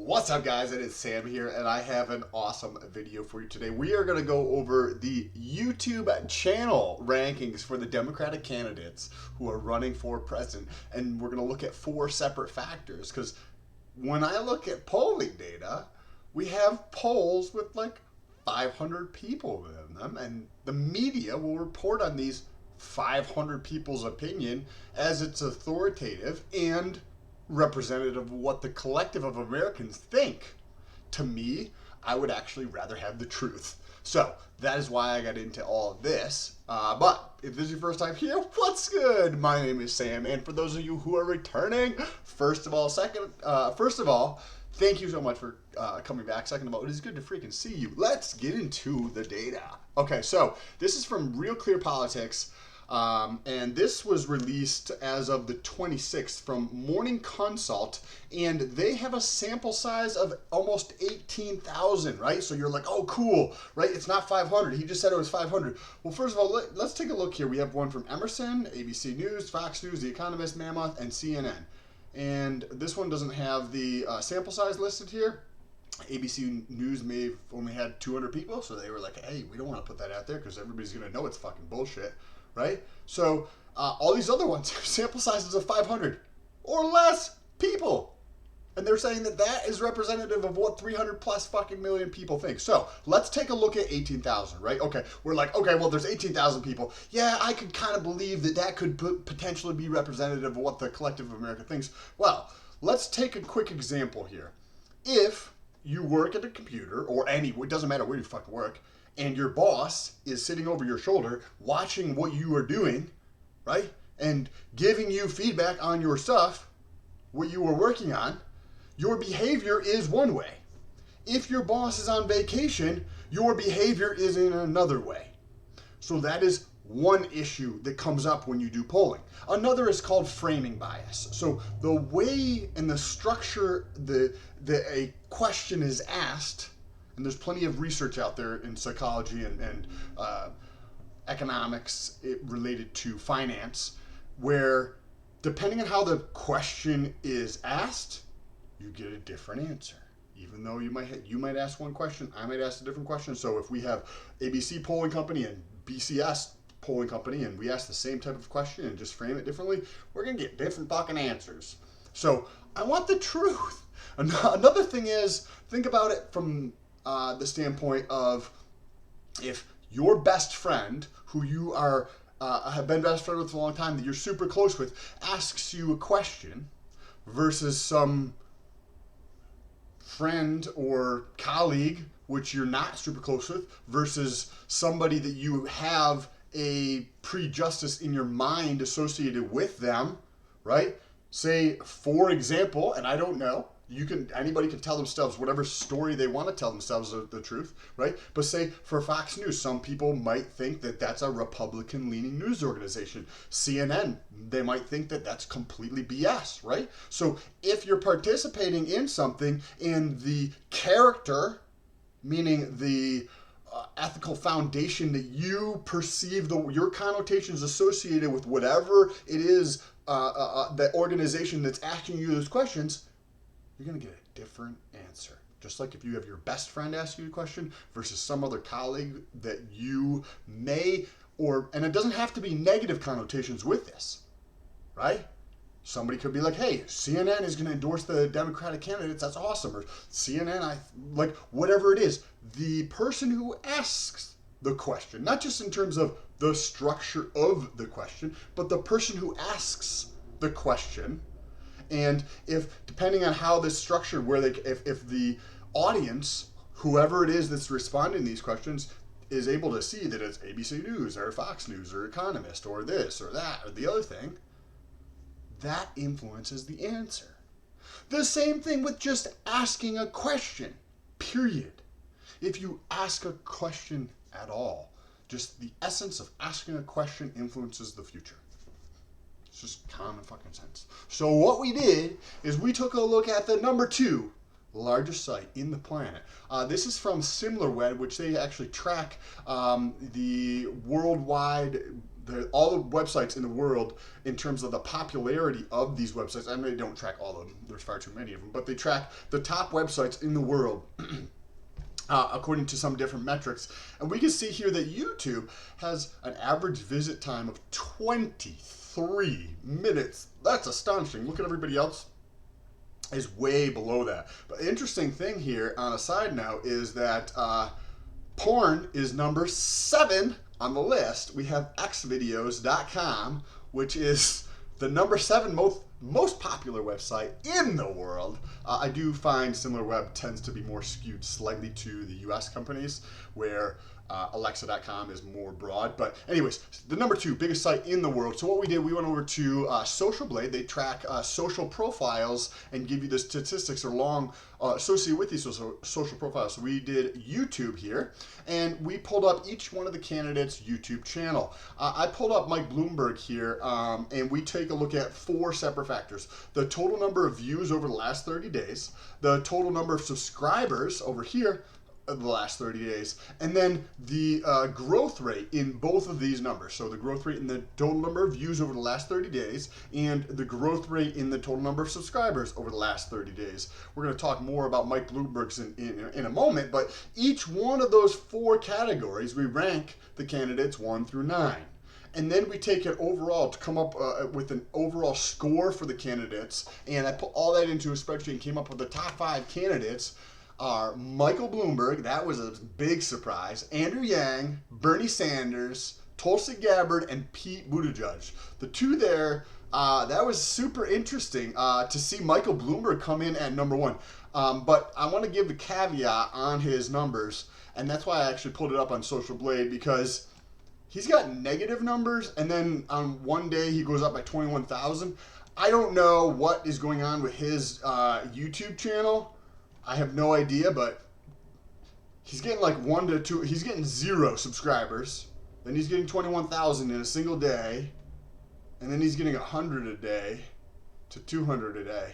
What's up, guys? It is Sam here, and I have an awesome video for you today. We are going to go over the YouTube channel rankings for the Democratic candidates who are running for president, and we're going to look at 4 separate factors, because when I look at polling data, we have polls with like 500 people in them, and the media will report on these 500 people's opinion as it's authoritative and representative of what the collective of Americans think. To me, I would actually rather have the truth. So that is why I got into all of this. But if this is your first time here, what's good? My name is Sam, and for those of you who are returning, first of all, thank you so much for coming back. Second of all, it is good to freaking see you. Let's get into the data. Okay, so this is from Real Clear Politics. And this was released as of the 26th from Morning Consult, and they have a sample size of almost 18,000, right? So you're like, oh, cool, right? It's not 500. He just said it was 500. Well, first of all, let's take a look here. We have one from Emerson, ABC News, Fox News, The Economist, Mammoth, and CNN. And this one doesn't have the sample size listed here. ABC News may have only had 200 people, so they were like, hey, we don't want to put that out there because everybody's going to know it's fucking bullshit. Right? So all these other ones have sample sizes of 500 or less people. And they're saying that that is representative of what 300 plus fucking million people think. So let's take a look at 18,000, right? Okay, we're like, okay, well, there's 18,000 people. Yeah, I could kind of believe that that could potentially be representative of what the collective of America thinks. Well, let's take a quick example here. If you work at a computer or it doesn't matter where you fucking work, and your boss is sitting over your shoulder watching what you are doing, right? And giving you feedback on your stuff, what you were working on, your behavior is one way. If your boss is on vacation, your behavior is in another way. So that is one issue that comes up when you do polling. Another is called framing bias. So the way and the structure a question is asked, and there's plenty of research out there in psychology and economics related to finance, where depending on how the question is asked, you get a different answer. Even though you might ask one question, I might ask a different question. So if we have ABC polling company and BCS polling company, and we ask the same type of question and just frame it differently, we're gonna get different fucking answers. So I want the truth. Another thing is, think about it from the standpoint of if your best friend, who you are have been best friend with for a long time, that you're super close with, asks you a question versus some friend or colleague which you're not super close with versus somebody that you have a prejudice in your mind associated with them, right? Say, for example, and I don't know, anybody can tell themselves whatever story they want to tell themselves the truth, right? But say for Fox News, some people might think that that's a Republican-leaning news organization. CNN, they might think that that's completely BS, right? So if you're participating in something and the character, meaning the ethical foundation that you perceive your connotations associated with whatever it is, the organization that's asking you those questions, you're going to get a different answer. Just like if you have your best friend ask you a question versus some other colleague that you may, and it doesn't have to be negative connotations with this, right? Somebody could be like, hey, CNN is going to endorse the Democratic candidates. That's awesome. Or CNN, like whatever it is. The person who asks the question, not just in terms of the structure of the question, but the person who asks the question. And if, depending on how this structured, if the audience, whoever it is that's responding to these questions, is able to see that it's ABC News or Fox News or Economist or this or that or the other thing, that influences the answer. The same thing with just asking a question, period. If you ask a question at all, just the essence of asking a question influences the future. It's just common fucking sense. So what we did is we took a look at the number 2 largest site in the planet. This is from SimilarWeb, which they actually track the worldwide all the websites in the world in terms of the popularity of these websites. I mean, they don't track all of them. There's far too many of them, but they track the top websites in the world. According to some different metrics. And we can see here that YouTube has an average visit time of 23 minutes. That's astonishing. Look at everybody else is way below that. But the interesting thing here on a side note is that porn is number 7 on the list. We have xvideos.com, which is the number 7 most popular website in the world. I do find SimilarWeb tends to be more skewed slightly to the US companies, where Alexa.com is more broad. But anyways, the number 2 biggest site in the world. So what we did, we went over to Social Blade. They track social profiles and give you the statistics along associated with these social profiles. So we did YouTube here, and we pulled up each one of the candidates' YouTube channel. I pulled up Mike Bloomberg here, and we take a look at 4 separate factors. The total number of views over the last 30 days, the total number of subscribers over here, the last 30 days, and then the growth rate in both of these numbers. So the growth rate in the total number of views over the last 30 days and the growth rate in the total number of subscribers over the last 30 days. We're going to talk more about Mike Bloomberg's in a moment, but each one of those 4 categories, we rank the candidates 1 through 9. And then we take it overall to come up with an overall score for the candidates. And I put all that into a spreadsheet and came up with the top 5 candidates are Michael Bloomberg, that was a big surprise, Andrew Yang, Bernie Sanders, Tulsi Gabbard, and Pete Buttigieg. The 2 there, that was super interesting to see Michael Bloomberg come in at number 1. But I want to give the caveat on his numbers, and that's why I actually pulled it up on Social Blade, because he's got negative numbers, and then on one day he goes up by 21,000. I don't know what is going on with his YouTube channel. I have no idea, but he's getting like 1 to 2. He's getting 0 subscribers. Then he's getting 21,000 in a single day. And then he's getting 100 a day to 200 a day.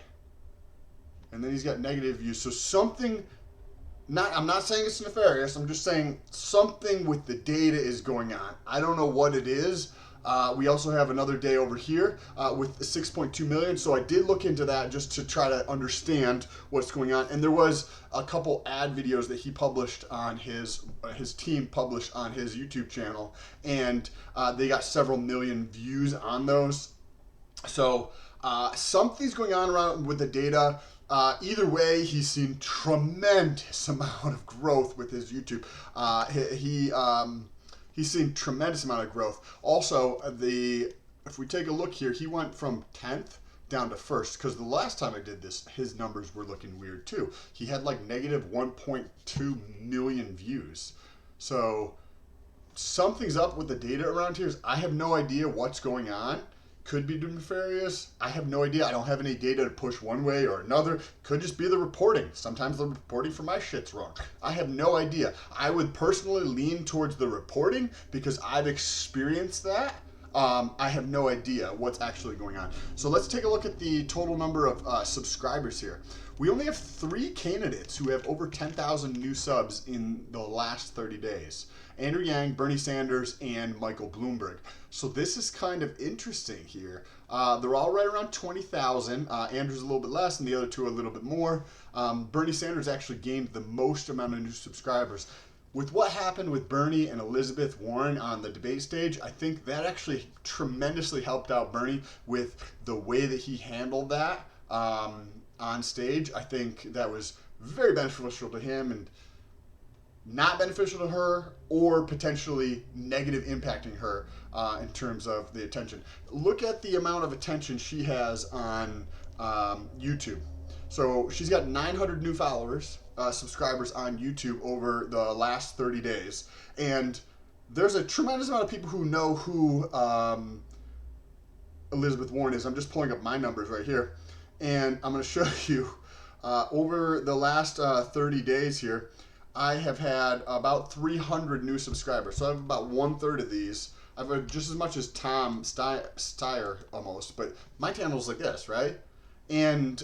And then he's got negative views. So something, I'm not saying it's nefarious. I'm just saying something with the data is going on. I don't know what it is. We also have another day over here with 6.2 million. So I did look into that just to try to understand what's going on. And there was a couple ad videos that he published on his team published on his YouTube channel, and they got several million views on those. So something's going on around with the data. Either way, he's seen tremendous amount of growth with his YouTube. He's seen tremendous amount of growth. Also, if we take a look here, he went from 10th down to 1st, because the last time I did this, his numbers were looking weird too. He had like negative 1.2 million views. So something's up with the data around here. I have no idea what's going on. Could be nefarious. I have no idea. I don't have any data to push one way or another. Could just be the reporting. Sometimes the reporting for my shit's wrong. I have no idea. I would personally lean towards the reporting because I've experienced that. I have no idea what's actually going on. So let's take a look at the total number of subscribers here. We only have 3 candidates who have over 10,000 new subs in the last 30 days. Andrew Yang, Bernie Sanders, and Michael Bloomberg. So this is kind of interesting here. They're all right around 20,000. Andrew's a little bit less, and the other 2 a little bit more. Bernie Sanders actually gained the most amount of new subscribers. With what happened with Bernie and Elizabeth Warren on the debate stage, I think that actually tremendously helped out Bernie with the way that he handled that on stage. I think that was very beneficial to him and not beneficial to her, or potentially negative impacting her in terms of the attention. Look at the amount of attention she has on YouTube. So she's got 900 new followers, subscribers on YouTube over the last 30 days. And there's a tremendous amount of people who know who Elizabeth Warren is. I'm just pulling up my numbers right here. And I'm going to show you over the last 30 days here, I have had about 300 new subscribers. So I have about 1/3 of these. I have just as much as Tom Steyer almost, but my channel's like this, right? And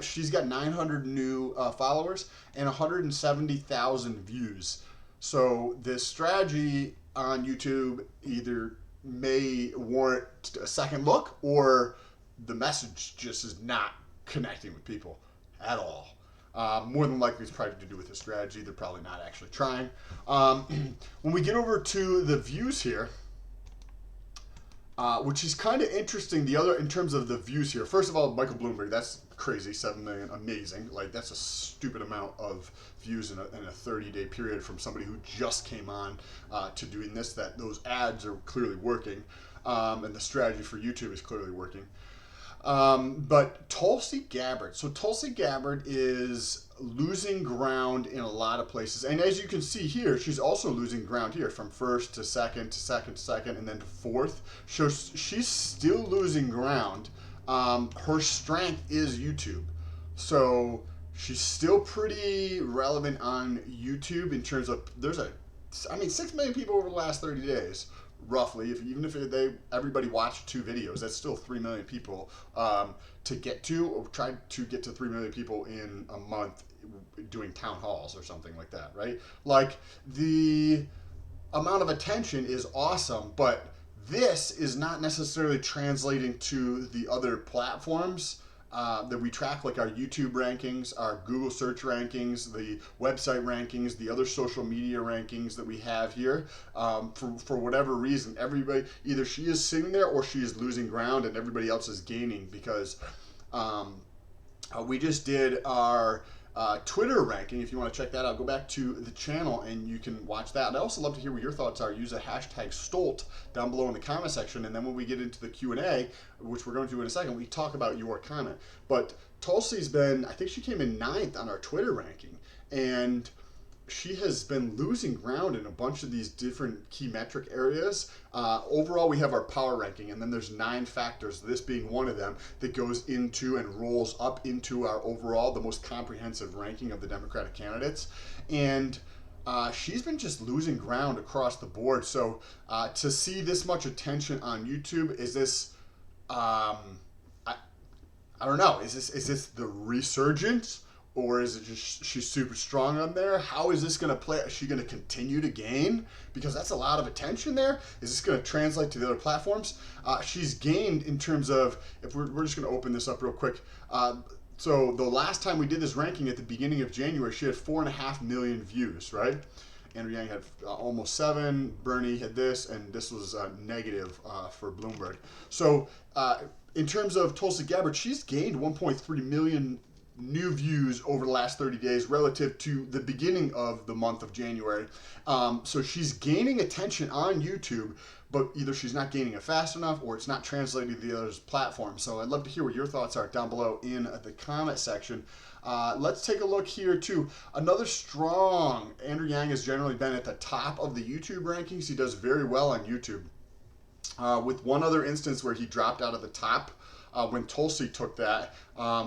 she's got 900 new followers and 170,000 views. So this strategy on YouTube, either may warrant a second look, or the message just is not connecting with people at all. More than likely, it's probably to do with the strategy. They're probably not actually trying. When we get over to the views here, which is kind of interesting. The other, in terms of the views here, first of all, Michael Bloomberg, that's crazy, 7 million, amazing. Like, that's a stupid amount of views in a 30-day period from somebody who just came on to doing this. That those ads are clearly working, and the strategy for YouTube is clearly working. But Tulsi Gabbard. So Tulsi Gabbard is losing ground in a lot of places. And as you can see here, she's also losing ground here from first to second to second to second and then to fourth. So she's still losing ground. Her strength is YouTube. So she's still pretty relevant on YouTube in terms of, I mean, 6 million people over the last 30 days. Roughly, even if everybody watched 2 videos, that's still 3 million people to get to, or try to get to 3 million people in a month doing town halls or something like that, right? Like, the amount of attention is awesome, but this is not necessarily translating to the other platforms that we track, like our YouTube rankings, our Google search rankings, the website rankings, the other social media rankings that we have here. For whatever reason, everybody, either she is sitting there or she is losing ground and everybody else is gaining, because we just did our Twitter ranking. If you want to check that out, go back to the channel and you can watch that. I'd also love to hear what your thoughts are. Use a hashtag STOLT down below in the comment section, and then when we get into the Q&A, which we're going to do in a second, we talk about your comment. But Tulsi's been, I think she came in 9th on our Twitter ranking, and she has been losing ground in a bunch of these different key metric areas. Overall, we have our power ranking, and then there's 9 factors, this being one of them, that goes into and rolls up into our overall, the most comprehensive ranking of the Democratic candidates. And she's been just losing ground across the board. So to see this much attention on YouTube, is this, I don't know, is this the resurgence? Or is it just she's super strong on there? How is this going to play? Is she going to continue to gain? Because that's a lot of attention there. Is this going to translate to the other platforms? She's gained in terms of, if we're just going to open this up real quick. So the last time we did this ranking at the beginning of January, she had 4.5 million views, right? Andrew Yang had almost 7. Bernie had this, and this was negative for Bloomberg. So in terms of Tulsi Gabbard, she's gained 1.3 million new views over the last 30 days relative to the beginning of the month of January. So she's gaining attention on YouTube, but either she's not gaining it fast enough or it's not translating to the other platforms. So I'd love to hear what your thoughts are down below in the comment section. Let's take a look here too. Another strong, Andrew Yang has generally been at the top of the YouTube rankings. He does very well on YouTube. With one other instance where he dropped out of the top when Tulsi took that,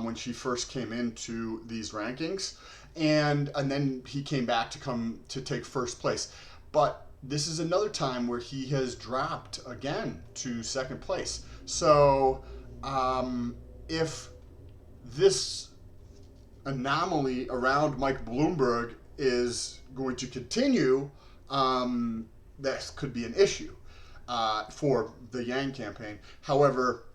when she first came into these rankings, and then he came back to take first place. But this is another time where he has dropped again to second place. So if this anomaly around Mike Bloomberg is going to continue, that could be an issue for the Yang campaign. However,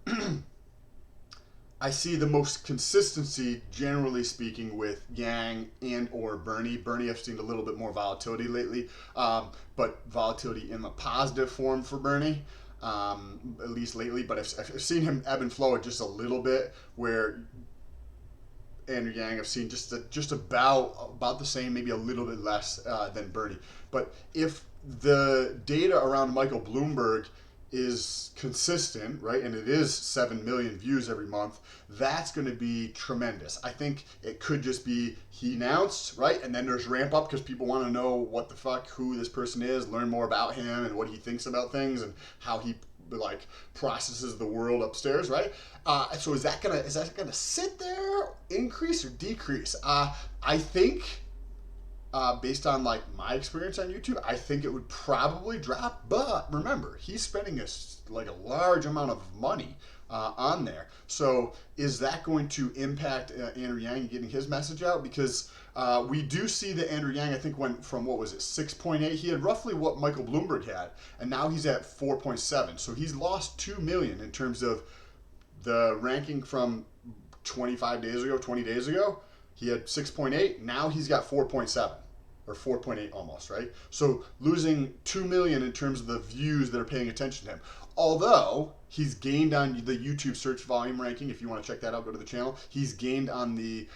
I see the most consistency, generally speaking, with Yang and or Bernie. Bernie, I've seen a little bit more volatility lately, but volatility in the positive form for Bernie, at least lately. But I've seen him ebb and flow just a little bit, where Andrew Yang I've seen just about the same, maybe a little bit less than Bernie. But if the data around Michael Bloomberg is consistent, right, and it is 7 million views every month, that's going to be tremendous. I think it could just be he announced, right, and then there's ramp up because people want to know what the fuck, who this person is, learn more about him and what he thinks about things and how he like processes the world upstairs, right? So is that gonna sit there, increase or decrease? I think. Based on like my experience on YouTube, I think it would probably drop. But remember, he's spending a large amount of money on there. So is that going to impact Andrew Yang getting his message out? Because We do see that Andrew Yang, I think, went from, what was it, 6.8? He had roughly what Michael Bloomberg had, and now he's at 4.7. So he's lost 2 million in terms of the ranking from 25 days ago, 20 days ago. He had 6.8. Now he's got 4.7 or 4.8 almost, right? So losing 2 million in terms of the views that are paying attention to him. Although he's gained on the YouTube search volume ranking. If you want to check that out, go to the channel. He's gained on the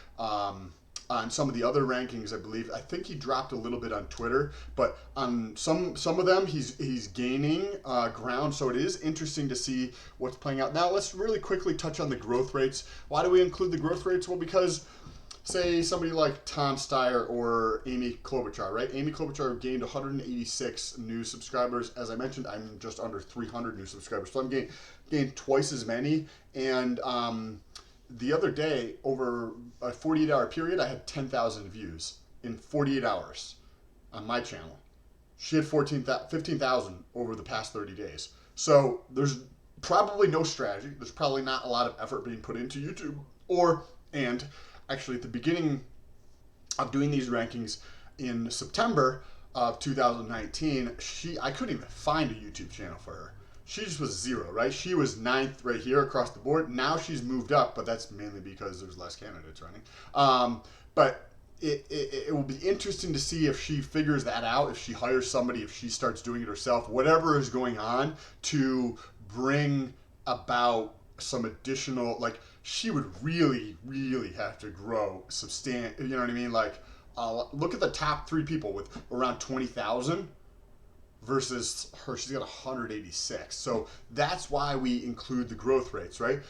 on some of the other rankings, I believe. I think he dropped a little bit on Twitter, but on some of them, he's gaining ground. So it is interesting to see what's playing out. Now let's really quickly touch on the growth rates. Why do we include the growth rates? Well, because say somebody like Tom Steyer or Amy Klobuchar, right? Amy Klobuchar gained 186 new subscribers. As I mentioned, I'm just under 300 new subscribers, so I'm gained twice as many. And the other day, over a 48-hour period, I had 10,000 views in 48 hours on my channel. She had 15,000 over the past 30 days. So there's probably no strategy. There's probably not a lot of effort being put into YouTube. And actually, at the beginning of doing these rankings in September of 2019, I couldn't even find a YouTube channel for her. She just was 0, right? She was 9th right here across the board. Now she's moved up, but that's mainly because there's less candidates running. But it will be interesting to see if she figures that out, if she hires somebody, if she starts doing it herself, whatever is going on to bring about some additional, like, she would really, really have to grow substantial, you know what I mean? Like, look at the top 3 people with around 20,000 versus her, she's got 186. So that's why we include the growth rates, right?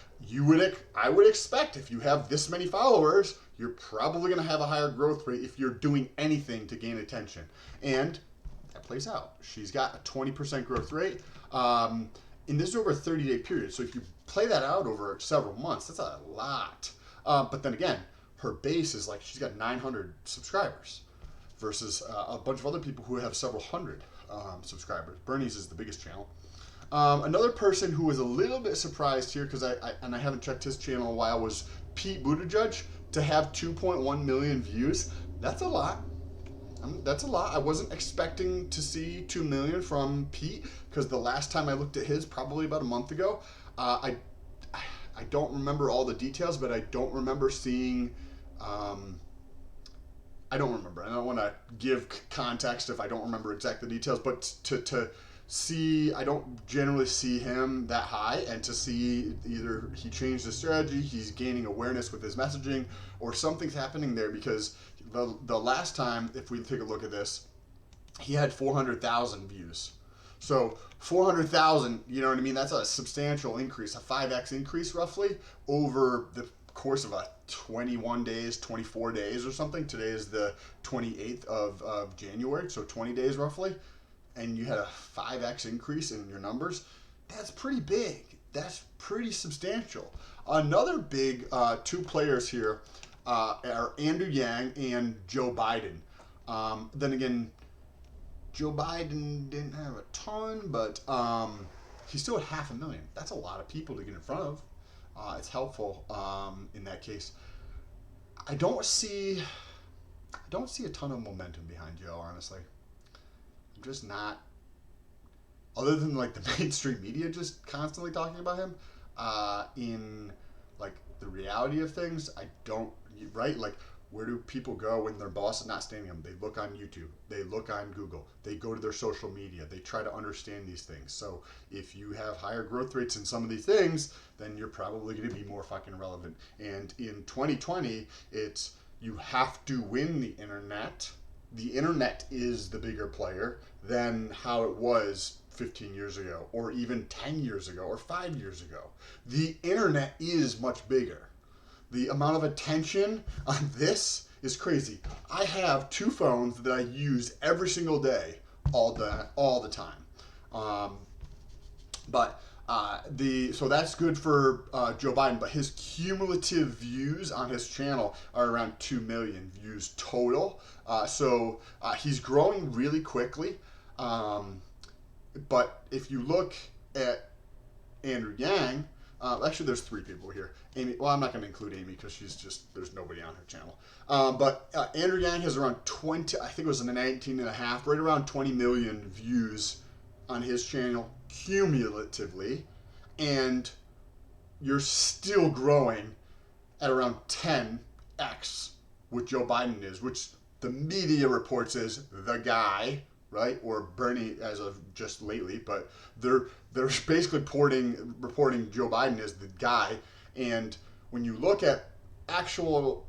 I would expect if you have this many followers, you're probably gonna have a higher growth rate if you're doing anything to gain attention. And that plays out. She's got a 20% growth rate. And this is over a 30-day period. So if you play that out over several months, that's a lot. But then again, her base is like, she's got 900 subscribers versus a bunch of other people who have several hundred subscribers. Bernie's is the biggest channel. Another person who was a little bit surprised here, because I haven't checked his channel in a while, was Pete Buttigieg. To have 2.1 million views, that's a lot. That's a lot. I wasn't expecting to see 2 million from Pete, because the last time I looked at his, probably about a month ago, I don't remember all the details, but I don't remember seeing, I don't remember. I don't want to give context if I don't remember exact the details, but to see, I don't generally see him that high, and to see either he changed his strategy, he's gaining awareness with his messaging, or something's happening there, because the last time, if we take a look at this, he had 400,000 views. So 400,000, you know what I mean? That's a substantial increase, a 5x increase roughly over the course of 21 days, 24 days or something. Today is the 28th of January, so 20 days roughly. And you had a 5x increase in your numbers. That's pretty big. That's pretty substantial. Another big 2 players here are Andrew Yang and Joe Biden. Then again, Joe Biden didn't have a ton, but he still had 500,000. That's a lot of people to get in front of. It's helpful in that case. I don't see a ton of momentum behind Joe, honestly. I'm just not, other than like the mainstream media just constantly talking about him, in like the reality of things, I don't, right? Like, where do people go when their boss is not standing them? They look on YouTube, they look on Google, they go to their social media, they try to understand these things. So if you have higher growth rates in some of these things, then you're probably going to be more fucking relevant. And in 2020, it's, you have to win the internet. The internet is the bigger player than how it was 15 years ago, or even 10 years ago, or 5 years ago. The internet is much bigger. The amount of attention on this is crazy. I have 2 phones that I use every single day, all the time. So that's good for Joe Biden, but his cumulative views on his channel are around 2 million views total. So he's growing really quickly. But if you look at Andrew Yang, Actually, there's 3 people here. Amy, well, I'm not going to include Amy because there's nobody on her channel. But Andrew Yang has around 20, I think it was in 19 and a half, right around 20 million views on his channel cumulatively. And you're still growing at around 10x what Joe Biden is, which the media reports is the guy, right? Or Bernie as of just lately, but they're basically reporting Joe Biden as the guy. And when you look at actual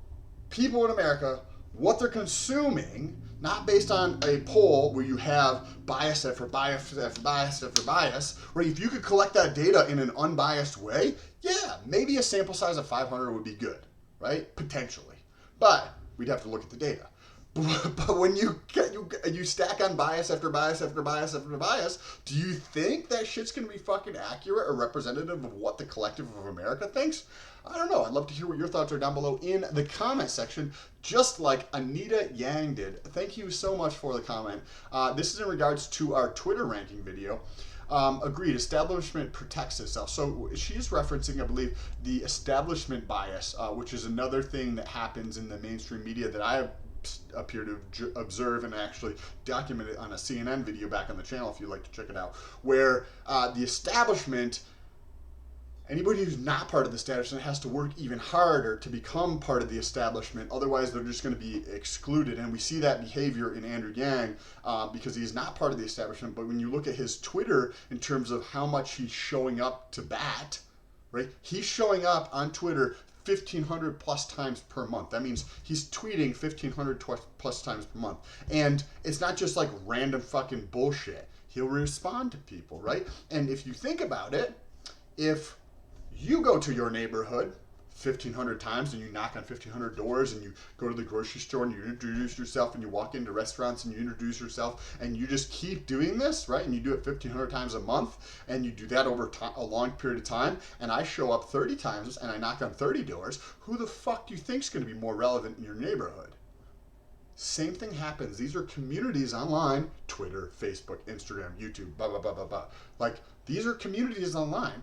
people in America, what they're consuming, not based on a poll where you have bias after bias after bias after bias, right? If you could collect that data in an unbiased way, yeah, maybe a sample size of 500 would be good, right? Potentially. But we'd have to look at the data. But when you stack on bias after bias after bias after bias, do you think that shit's going to be fucking accurate or representative of what the collective of America thinks? I don't know. I'd love to hear what your thoughts are down below in the comment section, just like Anita Yang did. Thank you so much for the comment. This is in regards to our Twitter ranking video. Agreed, establishment protects itself. So she is referencing, I believe, the establishment bias, which is another thing that happens in the mainstream media that I appear to observe and actually document it on a CNN video back on the channel if you'd like to check it out, where the establishment, anybody who's not part of the establishment has to work even harder to become part of the establishment. Otherwise, they're just going to be excluded. And we see that behavior in Andrew Yang because he's not part of the establishment. But when you look at his Twitter in terms of how much he's showing up to bat, right? He's showing up on Twitter 1,500 plus times per month. That means he's tweeting 1,500 plus times per month. And it's not just like random fucking bullshit. He'll respond to people, right? And if you think about it, if you go to your neighborhood 1,500 times and you knock on 1,500 doors and you go to the grocery store and you introduce yourself and you walk into restaurants and you introduce yourself and you just keep doing this, right? And you do it 1,500 times a month and you do that over a long period of time, and I show up 30 times and I knock on 30 doors, who the fuck do you think is going to be more relevant in your neighborhood? Same thing happens. These are communities online, Twitter, Facebook, Instagram, YouTube, blah, blah, blah, blah, blah. Like, these are communities online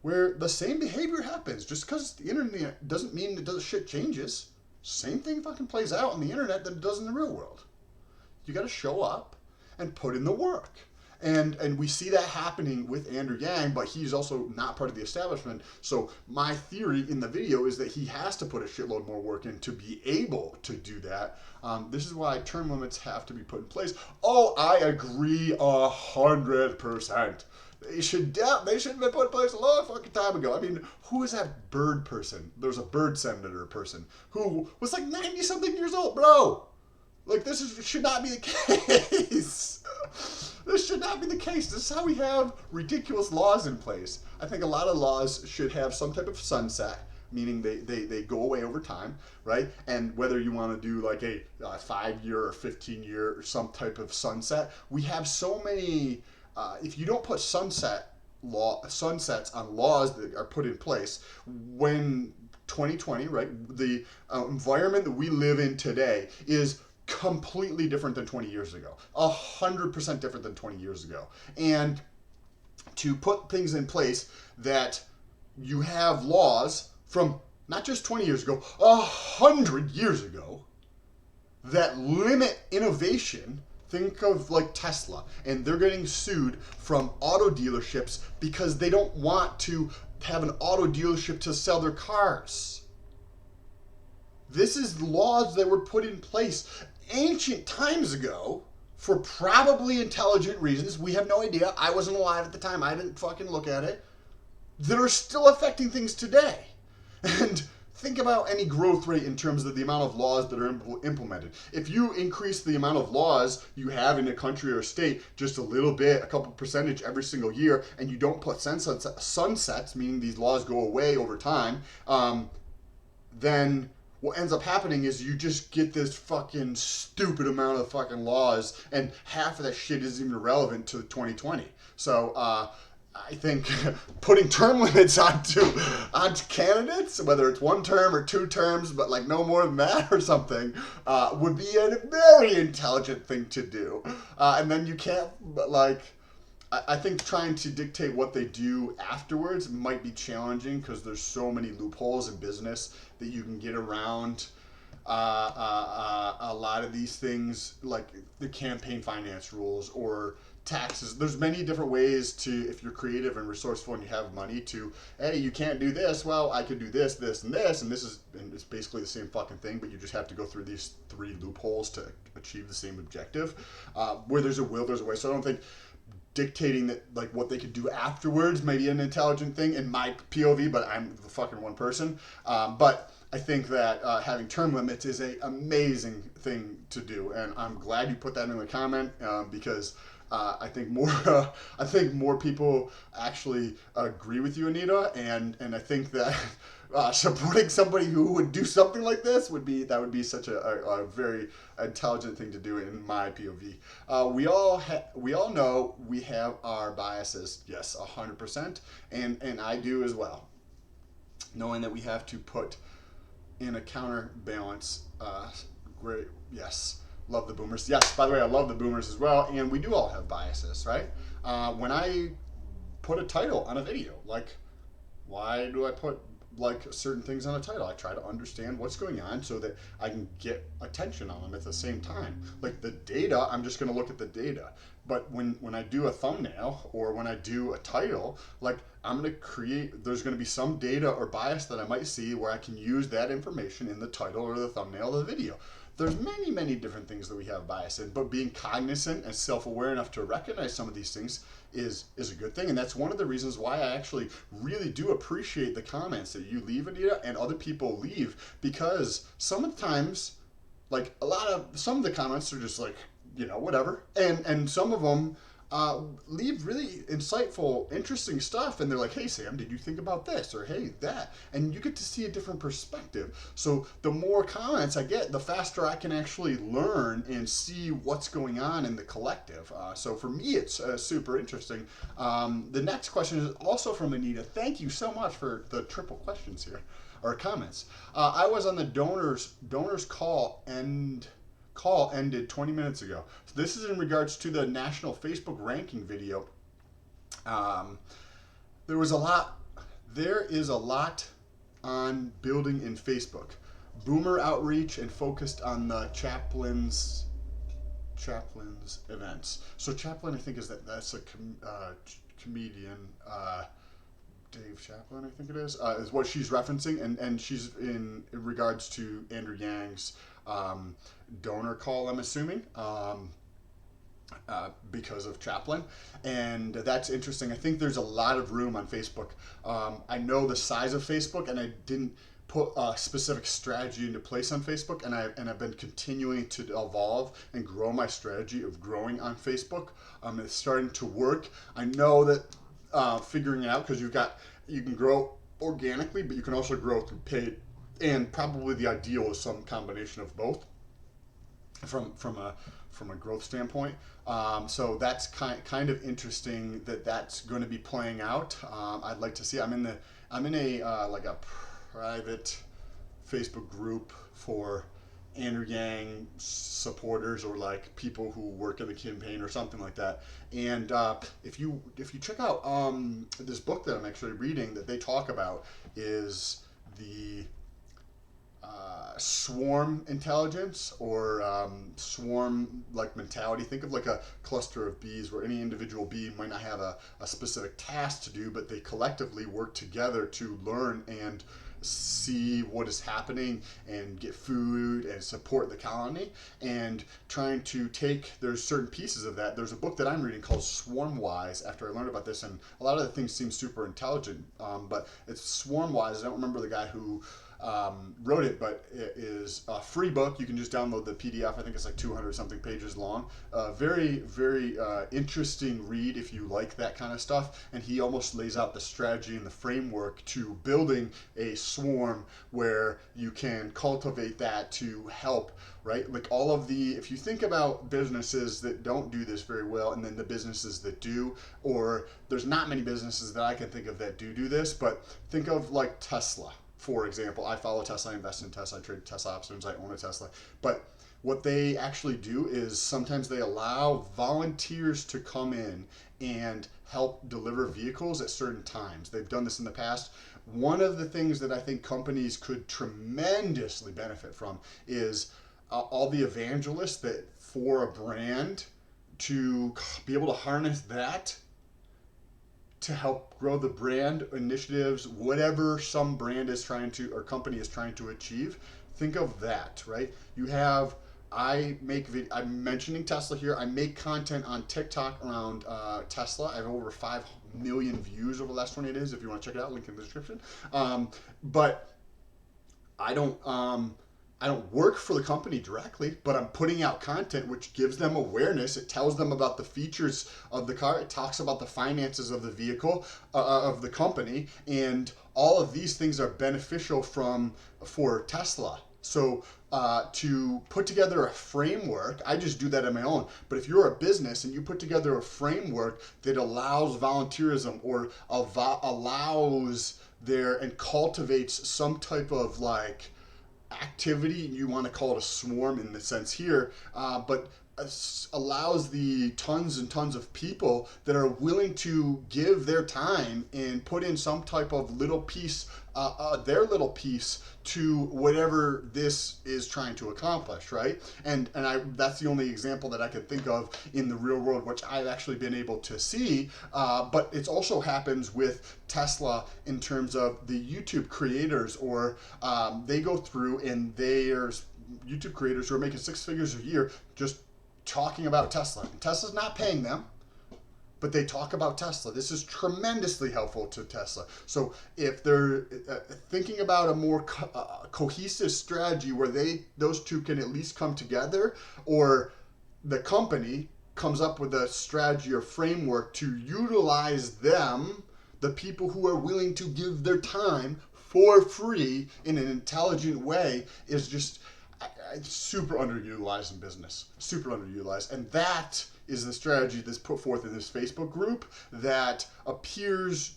where the same behavior happens. Just because the internet doesn't mean that shit changes. Same thing fucking plays out on the internet that it does in the real world. You got to show up and put in the work. And we see that happening with Andrew Yang, but he's also not part of the establishment. So my theory in the video is that he has to put a shitload more work in to be able to do that. This is why term limits have to be put in place. Oh, I agree 100%. They should have been put in place a long fucking time ago. I mean, who is that bird person? There's a bird senator person who was like 90-something years old, bro. Like, should not be the case. This should not be the case. This is how we have ridiculous laws in place. I think a lot of laws should have some type of sunset, meaning they go away over time, right? And whether you want to do like a 5-year or 15-year or some type of sunset, we have so many. If you don't put sunsets on laws that are put in place, when 2020, right, the environment that we live in today is completely different than 20 years ago, 100% different than 20 years ago. And to put things in place that you have laws from not just 20 years ago, 100 years ago, that limit innovation. Think of like Tesla, and they're getting sued from auto dealerships because they don't want to have an auto dealership to sell their cars. This is laws that were put in place ancient times ago for probably intelligent reasons. We have no idea. I wasn't alive at the time. I didn't fucking look at it. That are still affecting things today. And think about any growth rate in terms of the amount of laws that are implemented. If you increase the amount of laws you have in a country or a state just a little bit, a couple percentage every single year, and you don't put sunsets, meaning these laws go away over time, then what ends up happening is you just get this fucking stupid amount of fucking laws, and half of that shit isn't even relevant to 2020. So, I think putting term limits onto candidates, whether it's 1 term or 2 terms, but like no more than that or something, would be a very intelligent thing to do. And then you can't, but like, I think trying to dictate what they do afterwards might be challenging because there's so many loopholes in business that you can get around a lot of these things, like the campaign finance rules or taxes. There's many different ways to, if you're creative and resourceful and you have money, to, hey, you can't do this. Well, I could do this, this, and this, and it's basically the same fucking thing, but you just have to go through these 3 loopholes to achieve the same objective. Where there's a will, there's a way. So I don't think dictating that, like, what they could do afterwards may be an intelligent thing in my POV, but I'm the fucking one person. But I think that having term limits is an amazing thing to do, and I'm glad you put that in the comment because I think more people actually agree with you, Anita, and I think that supporting somebody who would do something like this would be such a very intelligent thing to do in my POV. We all know we have our biases, yes, 100%, and I do as well. Knowing that we have to put in a counterbalance, great, yes. Love the boomers. Yes, by the way, I love the boomers as well, and we do all have biases, right? When I put a title on a video, like, why do I put like certain things on a title? I try to understand what's going on so that I can get attention on them at the same time. Like the data, I'm just going to look at the data. But when I do a thumbnail or when I do a title, like I'm going to create, there's going to be some data or bias that I might see where I can use that information in the title or the thumbnail of the video. There's many, many different things that we have bias in, but being cognizant and self-aware enough to recognize some of these things is a good thing. And that's one of the reasons why I actually really do appreciate the comments that you leave, Anita, and other people leave, because sometimes, like some of the comments are just like, you know, whatever. And some of them leave really insightful, interesting stuff, and they're like, hey Sam, did you think about this, or hey that, and you get to see a different perspective. So the more comments I get, the faster I can actually learn and see what's going on in the collective. So for me, it's super interesting. The next question is also from Anita. Thank you so much for the triple questions here, or comments. I was on the donors call ended 20 minutes ago. So this is in regards to the national Facebook ranking video. There is a lot on building in Facebook. Boomer outreach and focused on the chaplain's events. So chaplain, I think that's a comedian. Dave Chaplin, I think it is what she's referencing, and she's in regards to Andrew Yang's donor call, I'm assuming, because of Chaplin, and that's interesting. I think there's a lot of room on Facebook. I know the size of Facebook, and I didn't put a specific strategy into place on Facebook, and I've been continuing to evolve and grow my strategy of growing on Facebook. It's starting to work. I know that figuring it out, because you can grow organically, but you can also grow through paid, and probably the ideal is some combination of both from a growth standpoint. So that's kind of interesting that's going to be playing out. I'd like to see. I'm in a like a private Facebook group for Andrew Yang supporters, or like people who work in the campaign or something like that. And if you check out this book that I'm actually reading that they talk about, is the swarm intelligence, or swarm like mentality. Think of like a cluster of bees where any individual bee might not have a specific task to do, but they collectively work together to learn and see what is happening and get food and support the colony, and trying to take, there's certain pieces of that. There's a book that I'm reading called Swarm Wise after I learned about this, and a lot of the things seem super intelligent, but it's Swarm Wise. I don't remember the guy who wrote it, but it is a free book. You can just download the PDF. I think it's like 200 something pages long. Very, very interesting read if you like that kind of stuff. And he almost lays out the strategy and the framework to building a swarm where you can cultivate that to help, right? Like all of if you think about businesses that don't do this very well, and then the businesses that do, or there's not many businesses that I can think of that do this, but think of like Tesla. For example, I follow Tesla, I invest in Tesla, I trade Tesla options, I own a Tesla. But what they actually do is sometimes they allow volunteers to come in and help deliver vehicles at certain times. They've done this in the past. One of the things that I think companies could tremendously benefit from is all the evangelists that for a brand, to be able to harness that to help grow the brand initiatives, whatever some brand is trying to, or company is trying to achieve. Think of that, right? You have, I'm mentioning Tesla here. I make content on TikTok around Tesla. I have over 5 million views over the last 28 days. If you want to check it out, link in the description. But I don't work for the company directly, but I'm putting out content which gives them awareness. It tells them about the features of the car. It talks about the finances of the vehicle, of the company, and all of these things are beneficial for Tesla. So to put together a framework, I just do that on my own. But if you're a business and you put together a framework that allows volunteerism or allows and cultivates some type of like activity, you want to call it a swarm in the sense here, but allows the tons and tons of people that are willing to give their time and put in some type of little piece, their little piece to whatever this is trying to accomplish, right? And that's the only example that I could think of in the real world, which I've actually been able to see. But it also happens with Tesla in terms of the YouTube creators, or they go through and there's YouTube creators who are making 6 figures a year just talking about Tesla. And Tesla's not paying them, but they talk about Tesla. This is tremendously helpful to Tesla. So if they're thinking about a more cohesive strategy where those two can at least come together, or the company comes up with a strategy or framework to utilize them, the people who are willing to give their time for free in an intelligent way, is just super underutilized in business, super underutilized. And that is the strategy that's put forth in this Facebook group that appears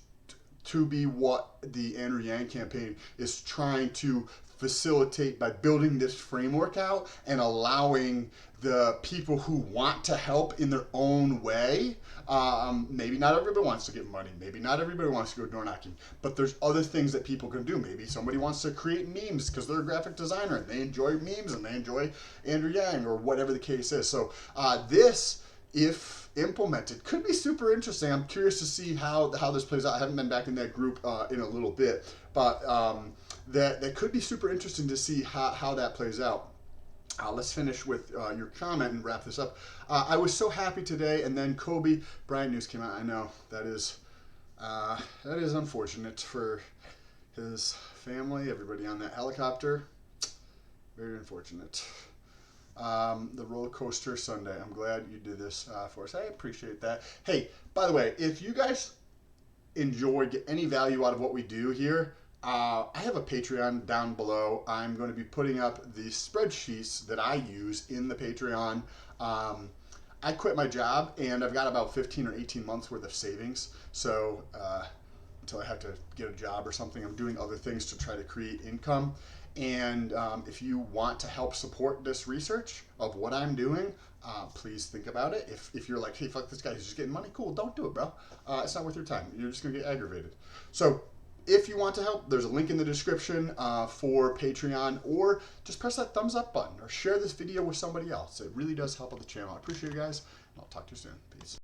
to be what the Andrew Yang campaign is trying to facilitate by building this framework out and allowing the people who want to help in their own way. Maybe not everybody wants to give money. Maybe not everybody wants to go door knocking. But there's other things that people can do. Maybe somebody wants to create memes because they're a graphic designer and they enjoy memes and they enjoy Andrew Yang or whatever the case is. So this, if implemented, could be super interesting. I'm curious to see how this plays out. I haven't been back in that group in a little bit, but that could be super interesting to see how that plays out. Let's finish with your comment and wrap this up. I was so happy today, and then Kobe Bryant news came out. I know that is unfortunate for his family, everybody on that helicopter. Very unfortunate. The roller coaster Sunday. I'm glad you did this for us. I appreciate that. Hey, by the way, if you guys get any value out of what we do here, I have a Patreon down below. I'm going to be putting up the spreadsheets that I use in the Patreon. I quit my job and I've got about 15 or 18 months worth of savings. So until I have to get a job or something, I'm doing other things to try to create income. And if you want to help support this research of what I'm doing, please think about it. If you're like, hey, fuck this guy, he's just getting money, cool, don't do it, bro. It's not worth your time. You're just going to get aggravated. So if you want to help, there's a link in the description for Patreon, or just press that thumbs up button or share this video with somebody else. It really does help out the channel. I appreciate you guys, and I'll talk to you soon. Peace.